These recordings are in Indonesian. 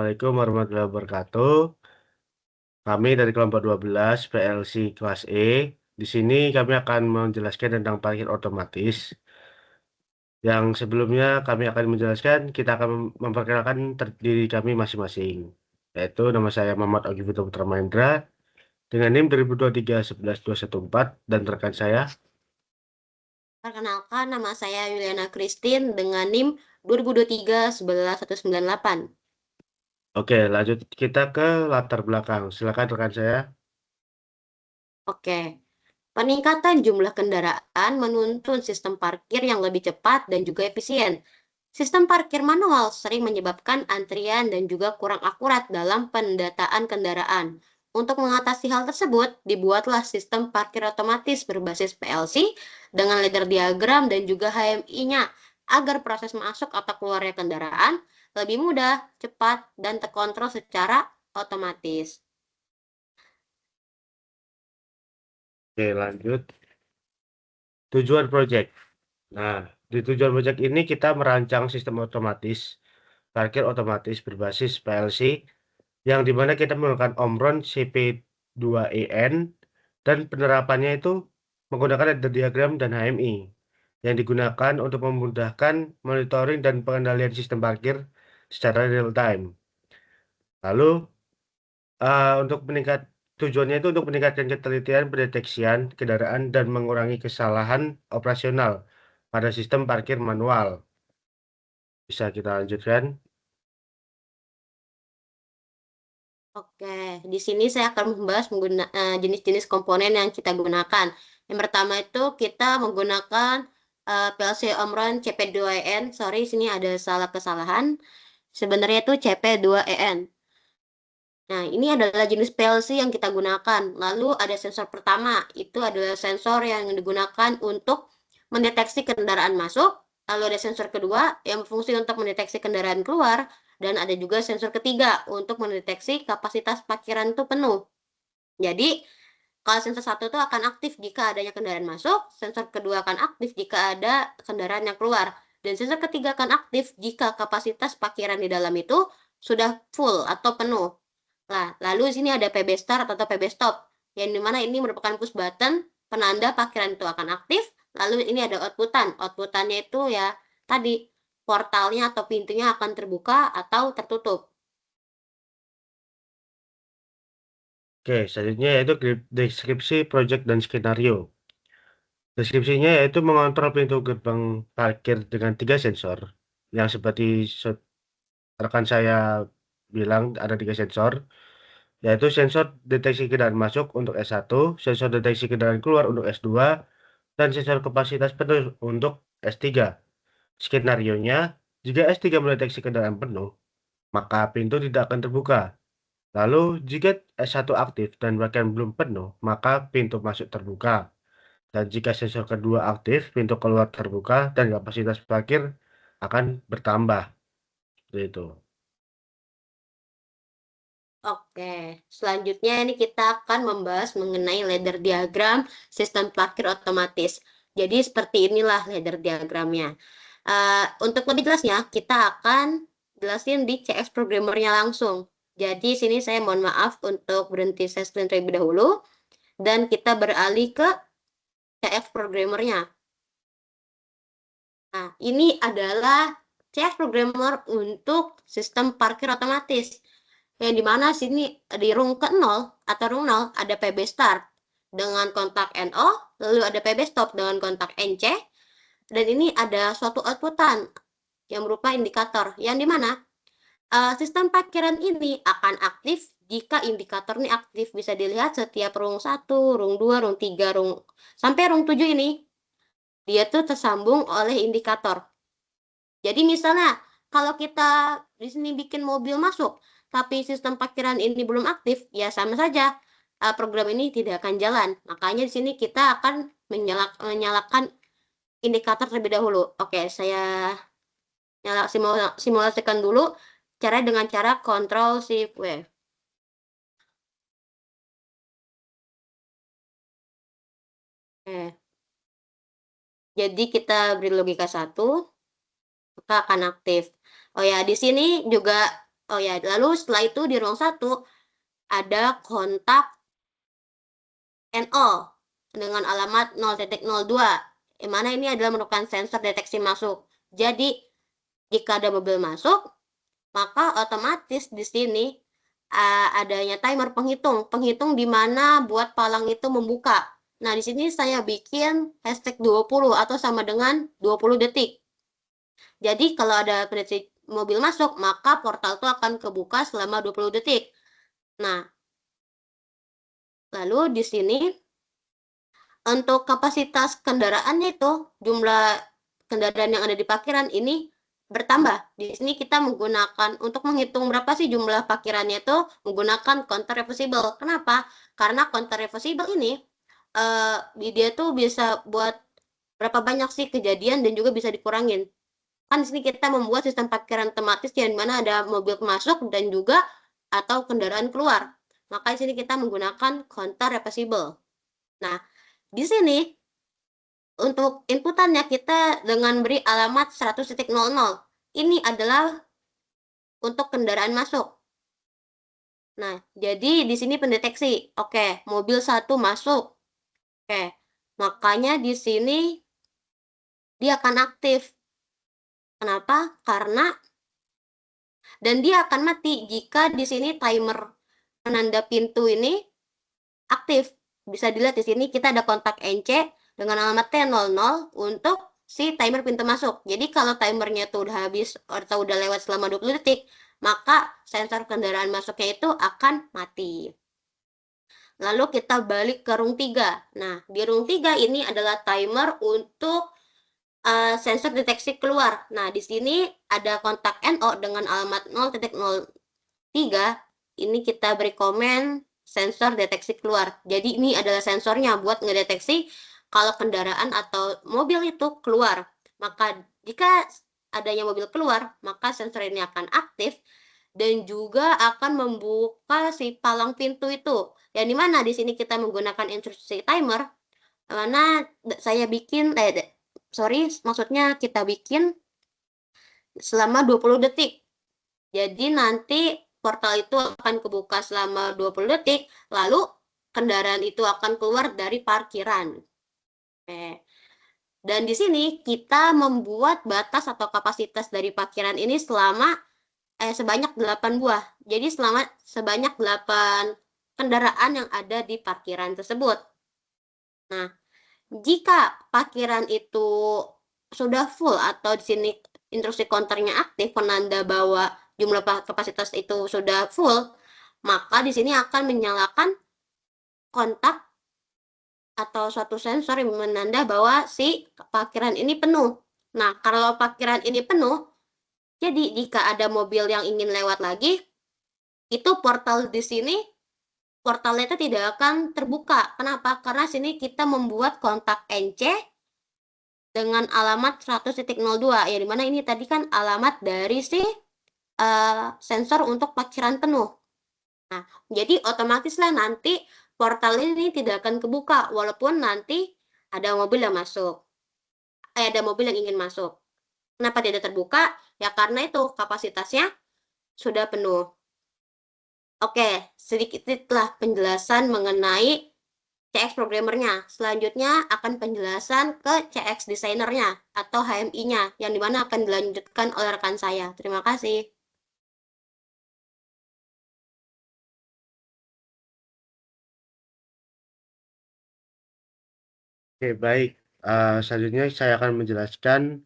Assalamualaikum warahmatullahi wabarakatuh. Kami dari kelompok 12 PLC kelas E. Di sini kami akan menjelaskan tentang parkir otomatis. Yang sebelumnya kami akan menjelaskan, kita akan memperkenalkan diri kami masing-masing. Yaitu nama saya Muhammad Ogi Putra Mahendra dengan NIM 2023 11214 dan rekan saya. Perkenalkan, nama saya Yuliana Christine dengan NIM 2023 11198. Oke, lanjut kita ke latar belakang. Silakan rekan saya. Oke, peningkatan jumlah kendaraan menuntun sistem parkir yang lebih cepat dan juga efisien. Sistem parkir manual sering menyebabkan antrian dan juga kurang akurat dalam pendataan kendaraan. Untuk mengatasi hal tersebut, dibuatlah sistem parkir otomatis berbasis PLC dengan ladder diagram dan juga HMI-nya agar proses masuk atau keluarnya kendaraan lebih mudah, cepat, dan terkontrol secara otomatis. Oke, lanjut. Tujuan proyek. Nah, di tujuan proyek ini kita merancang sistem otomatis, parkir otomatis berbasis PLC, yang dimana kita menggunakan Omron CP2EN, dan penerapannya itu menggunakan ladder diagram dan HMI, yang digunakan untuk memudahkan monitoring dan pengendalian sistem parkir secara real time. Lalu, untuk tujuannya itu untuk meningkatkan ketelitian pendeteksian kendaraan dan mengurangi kesalahan operasional pada sistem parkir manual. Bisa kita lanjutkan. Oke, di sini saya akan membahas jenis-jenis komponen yang kita gunakan. Yang pertama itu kita menggunakan PLC Omron CP2EN. Sorry, sini ada salah kesalahan. Sebenarnya itu CP2EN. Nah, ini adalah jenis PLC yang kita gunakan. Lalu ada sensor pertama, itu adalah sensor yang digunakan untuk mendeteksi kendaraan masuk. Lalu ada sensor kedua yang berfungsi untuk mendeteksi kendaraan keluar. Dan ada juga sensor ketiga untuk mendeteksi kapasitas parkiran itu penuh. Jadi, kalau sensor satu itu akan aktif jika adanya kendaraan masuk, sensor kedua akan aktif jika ada kendaraan yang keluar. Dan sensor ketiga akan aktif jika kapasitas parkiran di dalam itu sudah full atau penuh. Nah, lalu di sini ada PB Start atau PB Stop, yang dimana ini merupakan push button, penanda parkiran itu akan aktif. Lalu ini ada outputan. Outputannya itu ya tadi, portalnya atau pintunya akan terbuka atau tertutup. Oke, selanjutnya yaitu deskripsi proyek dan skenario. Deskripsinya yaitu mengontrol pintu gerbang parkir dengan 3 sensor, yang seperti rekan saya bilang ada 3 sensor, yaitu sensor deteksi kendaraan masuk untuk S1, sensor deteksi kendaraan keluar untuk S2, dan sensor kapasitas penuh untuk S3. Skenarionya, jika S3 mendeteksi kendaraan penuh, maka pintu tidak akan terbuka. Lalu, jika S1 aktif dan bahkan belum penuh, maka pintu masuk terbuka. Dan jika sensor kedua aktif, pintu keluar terbuka dan kapasitas parkir akan bertambah. Seperti itu. Oke, selanjutnya ini kita akan membahas mengenai ladder diagram sistem parkir otomatis. Jadi seperti inilah ladder diagramnya. Untuk lebih jelasnya, kita akan jelasin di CS programmernya langsung. Jadi sini saya mohon maaf untuk berhenti share screen terlebih dahulu dan kita beralih ke CS programmernya. Nah, ini adalah CS programmer untuk sistem parkir otomatis. Yang dimana sini di rung ke-0 atau rung 0 ada PB start dengan kontak NO, lalu ada PB stop dengan kontak NC, dan ini ada suatu outputan yang berupa indikator, yang dimana sistem parkiran ini akan aktif jika indikator ini aktif. Bisa dilihat setiap rung 1, rung 2, rung 3, sampai rung 7 ini, dia tuh tersambung oleh indikator. Jadi misalnya, kalau kita di sini bikin mobil masuk, tapi sistem parkiran ini belum aktif, ya sama saja program ini tidak akan jalan. Makanya di sini kita akan menyalakan indikator terlebih dahulu. Oke, saya simulasikan dulu cara dengan cara Ctrl Shift W. Oke. Jadi kita beri logika 1, maka akan aktif. Oh ya, di sini juga Oh ya, lalu setelah itu di ruang 1 ada kontak NO dengan alamat 0.02, yang mana ini adalah merupakan sensor deteksi masuk. Jadi, jika ada mobil masuk, maka otomatis di sini adanya timer penghitung di mana buat palang itu membuka. Nah, di sini saya bikin hashtag 20 atau sama dengan 20 detik. Jadi, kalau ada prediksi mobil masuk, maka portal itu akan kebuka selama 20 detik. Nah, lalu di sini untuk kapasitas kendaraannya itu, jumlah kendaraan yang ada di parkiran ini bertambah. Di sini kita menggunakan, untuk menghitung berapa sih jumlah parkirannya itu, menggunakan counter reversible. Kenapa? Karena counter reversible ini, dia tuh bisa buat berapa banyak sih kejadian dan juga bisa dikurangin. Kan di sini kita membuat sistem parkiran otomatis yang mana ada mobil masuk dan juga atau kendaraan keluar. Maka di sini kita menggunakan counter reversible. Nah, di sini untuk inputannya kita dengan beri alamat 100.00. Ini adalah untuk kendaraan masuk. Nah, jadi di sini pendeteksi. Oke, mobil 1 masuk. Oke, makanya di sini dia akan aktif. Kenapa? Karena dan dia akan mati jika di sini timer penanda pintu ini aktif. Bisa dilihat di sini kita ada kontak NC dengan alamat T00 untuk si timer pintu masuk. Jadi kalau timernya tuh udah habis atau udah lewat selama 20 detik, maka sensor kendaraan masuknya itu akan mati. Lalu kita balik ke room 3. Nah, di room 3 ini adalah timer untuk sensor deteksi keluar. Nah, di sini ada kontak NO dengan alamat 0.03. Ini kita beri komen sensor deteksi keluar. Jadi ini adalah sensornya buat ngedeteksi kalau kendaraan atau mobil itu keluar. Maka jika adanya mobil keluar, maka sensor ini akan aktif dan juga akan membuka si palang pintu itu. Yang dimana di sini kita menggunakan instruksi timer, mana saya bikin, maksudnya kita bikin selama 20 detik. Jadi nanti portal itu akan kebuka selama 20 detik, lalu kendaraan itu akan keluar dari parkiran. Oke. Dan di sini kita membuat batas atau kapasitas dari parkiran ini sebanyak 8 buah. Jadi sebanyak 8 kendaraan yang ada di parkiran tersebut. Nah, jika parkiran itu sudah full atau di sini instruksi counternya aktif, penanda bahwa jumlah kapasitas itu sudah full, maka di sini akan menyalakan kontak atau suatu sensor yang menanda bahwa si parkiran ini penuh. Nah, kalau parkiran ini penuh, jadi jika ada mobil yang ingin lewat lagi, itu portalnya itu tidak akan terbuka. Kenapa? Karena sini kita membuat kontak NC dengan alamat 100.02, ya dimana ini tadi kan alamat dari si sensor untuk parkiran penuh. Nah, jadi otomatislah nanti portal ini tidak akan kebuka walaupun nanti ada mobil yang masuk. Ada mobil yang ingin masuk. Kenapa tidak terbuka? Ya karena itu kapasitasnya sudah penuh. Oke, sedikitlah penjelasan mengenai CX programmernya. Selanjutnya akan penjelasan ke CX desainernya atau HMI-nya yang dimana akan dilanjutkan oleh rekan saya. Terima kasih. Oke, baik. Selanjutnya saya akan menjelaskan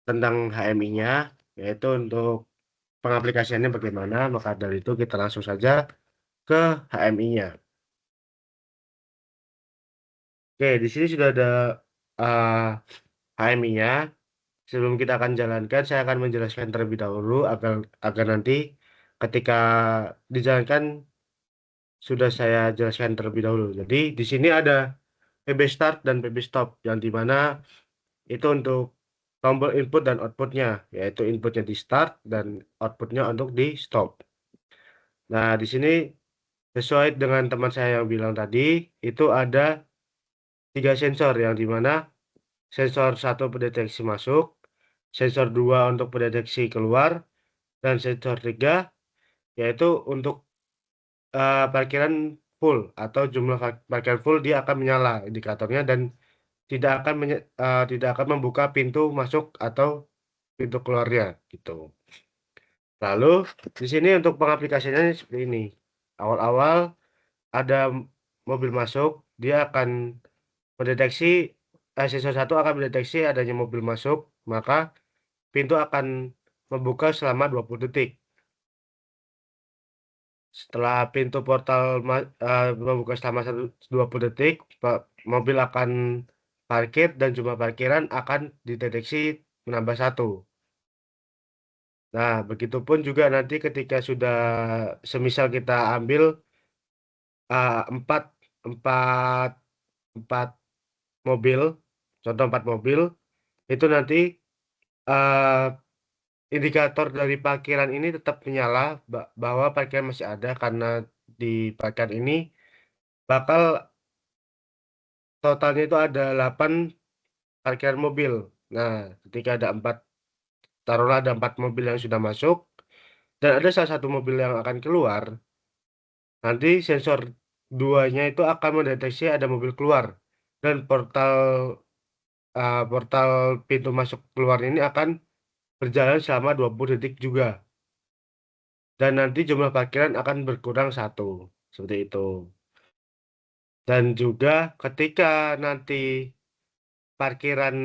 tentang HMI-nya, yaitu untuk pengaplikasiannya bagaimana. Maka dari itu kita langsung saja ke HMI-nya. Oke, di sini sudah ada HMI-nya. Sebelum kita akan jalankan, saya akan menjelaskan terlebih dahulu agar nanti ketika dijalankan sudah saya jelaskan terlebih dahulu. Jadi di sini ada PB start dan PB stop yang dimana itu untuk tombol input dan outputnya, yaitu inputnya di start dan outputnya untuk di stop. Nah, di sini sesuai dengan teman saya yang bilang tadi, itu ada 3 sensor yang dimana sensor 1 pendeteksi masuk, sensor 2 untuk pendeteksi keluar, Dan sensor 3 yaitu untuk parkiran full atau jumlah parkiran full, dia akan menyala indikatornya dan tidak akan membuka pintu masuk atau pintu keluarnya gitu. Lalu di sini untuk pengaplikasiannya seperti ini. Awal-awal ada mobil masuk, dia akan mendeteksi sensor 1 akan mendeteksi adanya mobil masuk, maka pintu akan membuka selama 20 detik. Setelah pintu portal membuka selama 20 detik, mobil akan parkir dan jumlah parkiran akan dideteksi menambah 1. Nah, begitupun juga nanti ketika sudah semisal kita ambil 4 4 4 mobil, contoh 4 mobil, itu nanti eh, indikator dari parkiran ini tetap menyala bahwa parkiran masih ada karena di parkiran ini bakal totalnya itu ada 8 parkiran mobil. Nah, ketika ada 4, taruhlah ada 4 mobil yang sudah masuk dan ada salah satu mobil yang akan keluar, nanti sensor 2-nya itu akan mendeteksi ada mobil keluar dan portal pintu masuk keluar ini akan berjalan selama 20 detik juga. Dan nanti jumlah parkiran akan berkurang 1. Seperti itu. Dan juga ketika nanti parkiran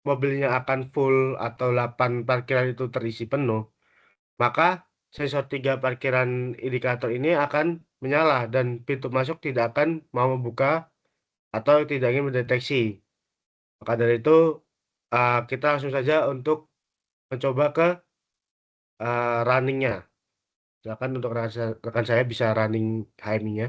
mobilnya akan full atau 8 parkiran itu terisi penuh, maka sensor 3 parkiran indikator ini akan menyala dan pintu masuk tidak akan mau membuka atau tidak ingin mendeteksi. Maka dari itu kita langsung saja untuk mencoba ke runningnya. Silakan untuk rekan saya bisa running HMI-nya.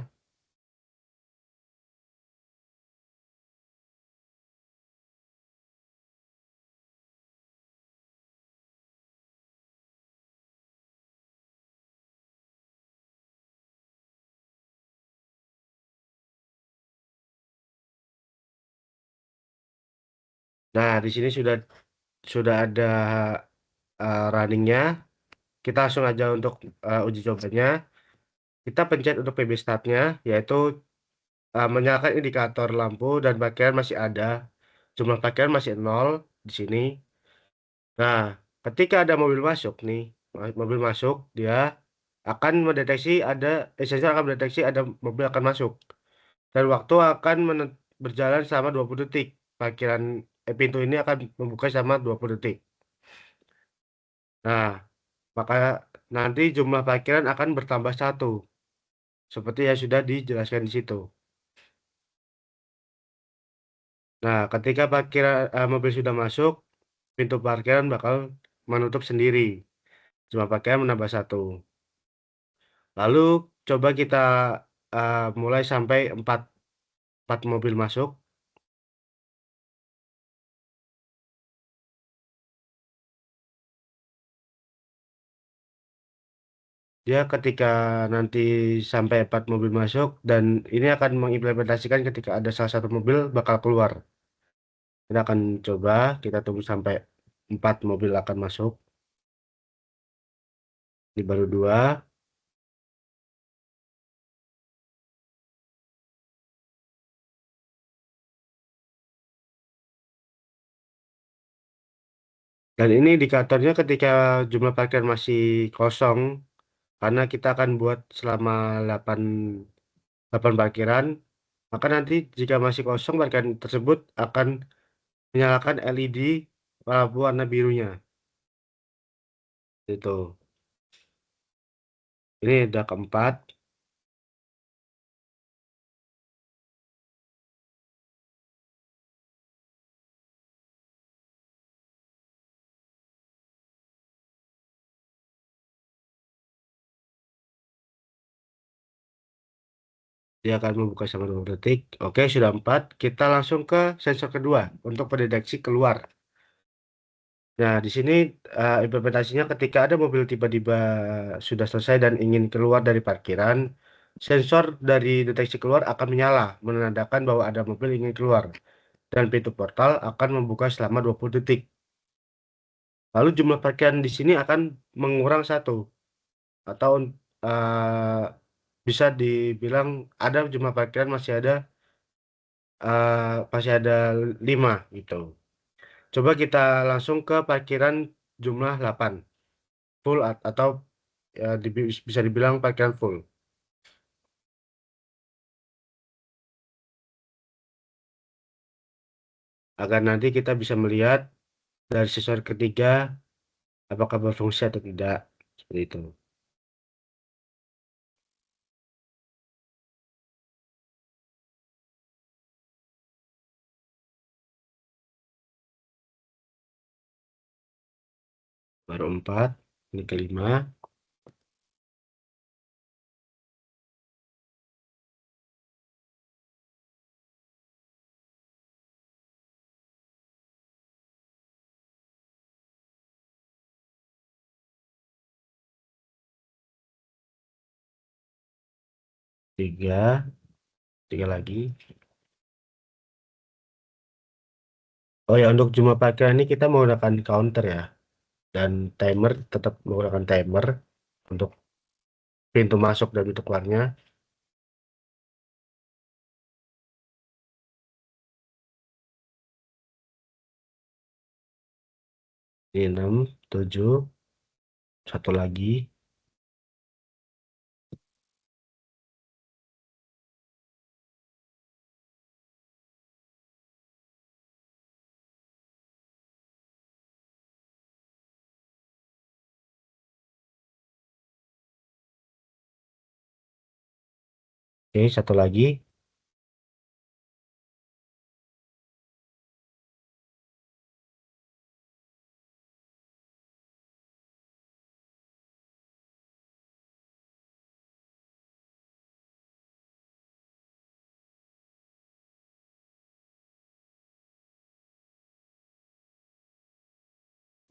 Nah, di sini sudah ada runningnya. Kita langsung aja untuk uji cobanya. Kita pencet untuk PB Start-nya, yaitu menyalakan indikator lampu dan pakaian masih ada. Jumlah pakaian masih 0 di sini. Nah, ketika ada mobil masuk nih, mobil masuk, dia akan mendeteksi sensor akan mendeteksi ada mobil akan masuk. Dan waktu akan berjalan selama 20 detik. Pintu ini akan membuka selama 20 detik. Nah, maka nanti jumlah parkiran akan bertambah 1. Seperti yang sudah dijelaskan di situ. Nah, ketika mobil sudah masuk, pintu parkiran bakal menutup sendiri. Jumlah parkiran menambah 1. Lalu coba kita mulai sampai 4 mobil masuk. Dia ketika nanti sampai 4 mobil masuk dan ini akan mengimplementasikan ketika ada salah satu mobil bakal keluar. Kita akan coba, kita tunggu sampai 4 mobil akan masuk. Ini baru 2. Dan ini indikatornya ketika jumlah parkir masih kosong, karena kita akan buat selama 8 parkiran, maka nanti jika masih kosong parkiran tersebut akan menyalakan LED lampu warna birunya. Itu. Ini udah keempat. Dia akan membuka selama 20 detik. Oke, sudah 4. Kita langsung ke sensor kedua untuk pendeteksi keluar. Nah, di sini implementasinya ketika ada mobil tiba-tiba sudah selesai dan ingin keluar dari parkiran, sensor dari deteksi keluar akan menyala, menandakan bahwa ada mobil ingin keluar. Dan pintu portal akan membuka selama 20 detik. Lalu jumlah parkiran di sini akan mengurang 1 atau bisa dibilang ada jumlah parkiran masih ada 5 gitu. Coba kita langsung ke parkiran jumlah 8 full atau ya, bisa dibilang parkiran full. Agar nanti kita bisa melihat dari sensor ketiga apakah berfungsi atau tidak. Seperti itu. Baru 4, ini kelima. Tiga lagi. Oh ya, untuk jumlah parkiran ini kita menggunakan counter ya. Dan timer tetap menggunakan timer untuk pintu masuk dan pintu keluarnya. Ini 6, 7, satu lagi. Oke, satu lagi.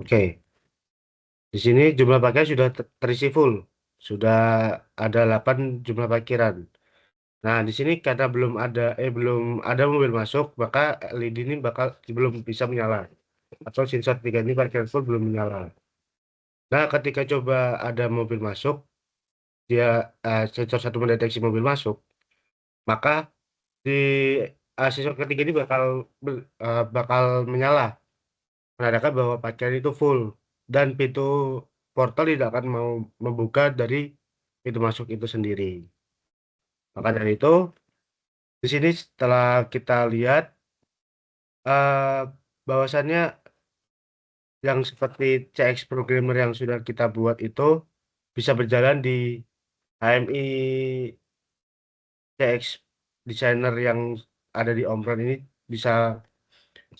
Oke, di sini jumlah parkiran sudah terisi full. Sudah ada 8 jumlah parkiran. Nah, di sini karena belum ada mobil masuk, maka LED ini belum bisa menyala. Atau sensor 3 ini parkiran full belum menyala. Nah, ketika coba ada mobil masuk, dia sensor 1 mendeteksi mobil masuk, maka di sensor ketiga ini bakal menyala, menandakan bahwa parkiran itu full dan pintu portal tidak akan mau membuka dari pintu masuk itu sendiri. Maka dari itu, di sini setelah kita lihat eh, bahwasannya yang seperti CX programmer yang sudah kita buat itu bisa berjalan di HMI CX designer yang ada di Omron ini bisa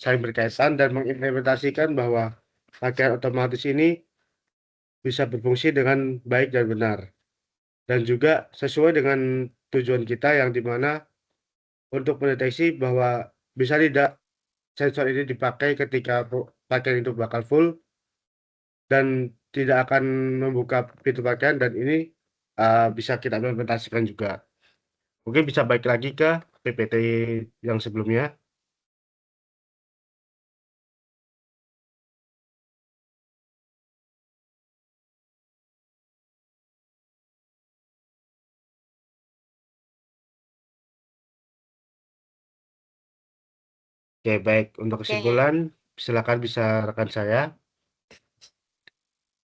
saling berkaitan dan mengimplementasikan bahwa pakaian otomatis ini bisa berfungsi dengan baik dan benar dan juga sesuai dengan tujuan kita yang dimana untuk mendeteksi bahwa bisa tidak sensor ini dipakai ketika pakaian itu bakal full dan tidak akan membuka pintu pakaian dan ini bisa kita implementasikan juga. Mungkin bisa balik lagi ke PPT yang sebelumnya. Oke, baik. Untuk Oke. kesimpulan, silakan bisa rekan saya.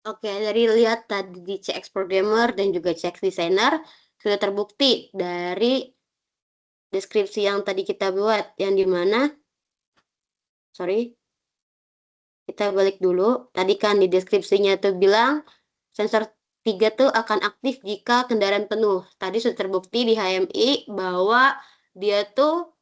Oke, dari lihat tadi di CX Programmer dan juga CX Designer, sudah terbukti dari deskripsi yang tadi kita buat, yang dimana, sorry, kita balik dulu. Tadi kan di deskripsinya tuh bilang, sensor 3 tuh akan aktif jika kendaraan penuh. Tadi sudah terbukti di HMI bahwa dia tuh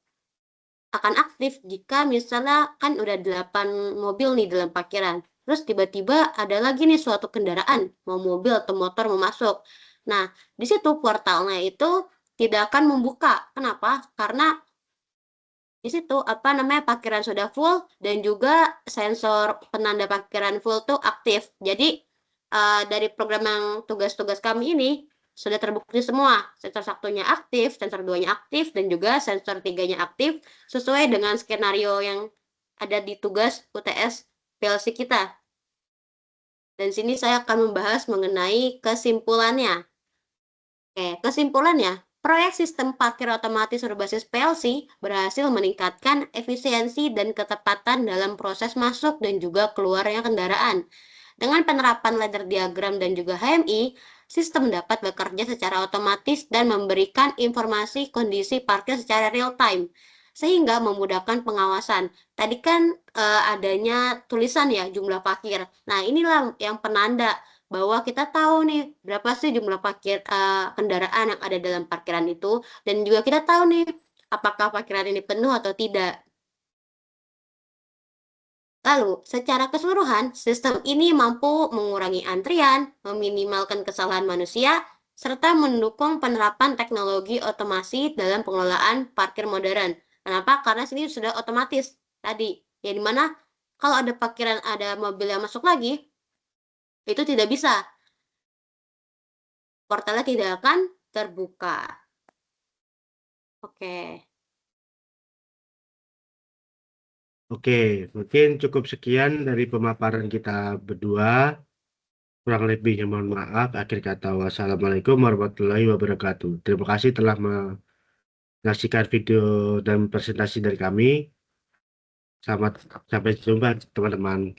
akan aktif jika misalnya kan udah 8 mobil nih dalam parkiran. Terus tiba-tiba ada lagi nih suatu kendaraan, mau mobil atau motor mau masuk. Nah, di situ portalnya itu tidak akan membuka. Kenapa? Karena di situ apa namanya parkiran sudah full dan juga sensor penanda parkiran full tuh aktif. Jadi dari program yang tugas-tugas kami ini sudah terbukti semua sensor satunya aktif, sensor duanya aktif dan juga sensor tiganya aktif sesuai dengan skenario yang ada di tugas UTS PLC kita. Dan sini saya akan membahas mengenai kesimpulannya. Oke, kesimpulannya, proyek sistem parkir otomatis berbasis PLC berhasil meningkatkan efisiensi dan ketepatan dalam proses masuk dan juga keluarnya kendaraan. Dengan penerapan ladder diagram dan juga HMI, sistem dapat bekerja secara otomatis dan memberikan informasi kondisi parkir secara real time, sehingga memudahkan pengawasan. Tadi kan adanya tulisan ya jumlah parkir. Nah, inilah yang penanda bahwa kita tahu nih berapa sih jumlah parkir kendaraan yang ada dalam parkiran itu, dan juga kita tahu nih apakah parkiran ini penuh atau tidak. Lalu, secara keseluruhan, sistem ini mampu mengurangi antrian, meminimalkan kesalahan manusia, serta mendukung penerapan teknologi otomasi dalam pengelolaan parkir modern. Kenapa? Karena sini sudah otomatis tadi. Ya dimana kalau ada parkiran, ada mobil yang masuk lagi, itu tidak bisa. Portalnya tidak akan terbuka. Oke. Oke, mungkin cukup sekian dari pemaparan kita berdua. Kurang lebihnya mohon maaf. Akhir kata, wassalamualaikum warahmatullahi wabarakatuh. Terima kasih telah menyaksikan video dan presentasi dari kami. Sampai jumpa, teman-teman.